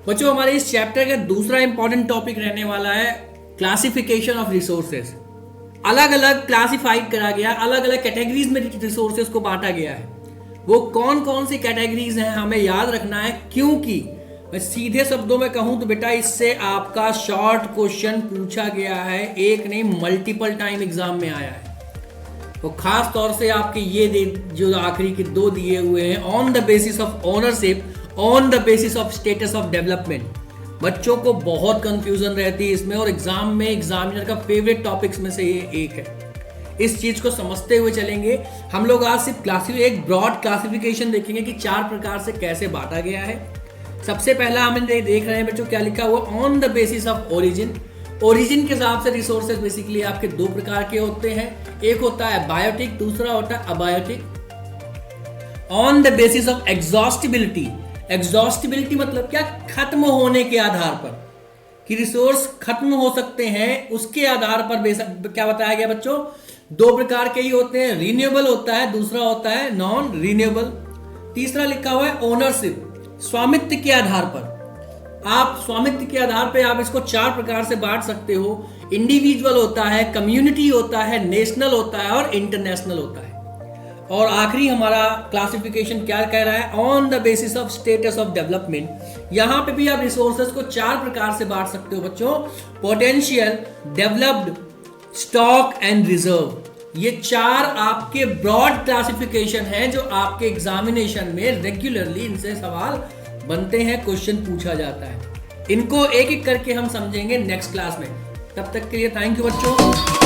बच्चों हमारे इस चैप्टर का दूसरा इंपॉर्टेंट टॉपिक रहने वाला है क्लासिफिकेशन ऑफ रिसोर्सेज। अलग अलग क्लासिफाइड करा गया, अलग अलग कैटेगरीज में रिसोर्सेज को बांटा गया है। वो कौन कौन सी कैटेगरीज हैं हमें याद रखना है, क्योंकि मैं सीधे शब्दों में कहूं तो बेटा इससे आपका शॉर्ट क्वेश्चन पूछा गया है, एक नहीं मल्टीपल टाइम एग्जाम में आया है। तो खास तौर से आपके ये जो आखिरी के दो दिए हुए हैं, on the basis of ownership, on the basis of status of development, बच्चों को बहुत कंफ्यूजन रहती है इसमें और एग्जाम में एग्जामिनर का फेवरेट टॉपिक्स में से ये एक है। इस चीज को समझते हुए चलेंगे हम लोग। आज सिर्फ एक ब्रॉड क्लासिफिकेशन देखेंगे कि 4 प्रकार से कैसे बांटा गया है। सबसे पहला हम देख रहे हैं बच्चों क्या लिखा हुआ, on the basis of origin. Origin के हिसाब से रिसोर्सेज बेसिकली आपके 2 प्रकार के होते हैं, एक होता है बायोटिक, दूसरा होता है abiotic. On the basis of exhaustibility, exhaustibility मतलब क्या, खत्म होने के आधार पर कि रिसोर्स खत्म हो सकते हैं, उसके आधार पर क्या बताया गया बच्चों, 2 प्रकार के ही होते हैं, रीन्यूएबल होता है, दूसरा होता है नॉन रीन्यूएबल। तीसरा लिखा हुआ है ओनरशिप, स्वामित्व के आधार पर। आप स्वामित्व के आधार पर आप इसको 4 प्रकार से बांट सकते हो, इंडिविजुअल होता है, कम्युनिटी होता है, नेशनल होता है और इंटरनेशनल होता है। और आखिरी हमारा क्लासिफिकेशन क्या कह रहा है, on the basis of status of development. यहां पे भी आप रिसोर्सेज को 4 प्रकार से बांट सकते हो बच्चों, potential, developed, stock and reserve. ये 4 आपके ब्रॉड क्लासिफिकेशन हैं जो आपके एग्जामिनेशन में रेगुलरली इनसे सवाल बनते हैं, क्वेश्चन पूछा जाता है। इनको एक एक करके हम समझेंगे नेक्स्ट क्लास में। तब तक के लिए थैंक यू बच्चों।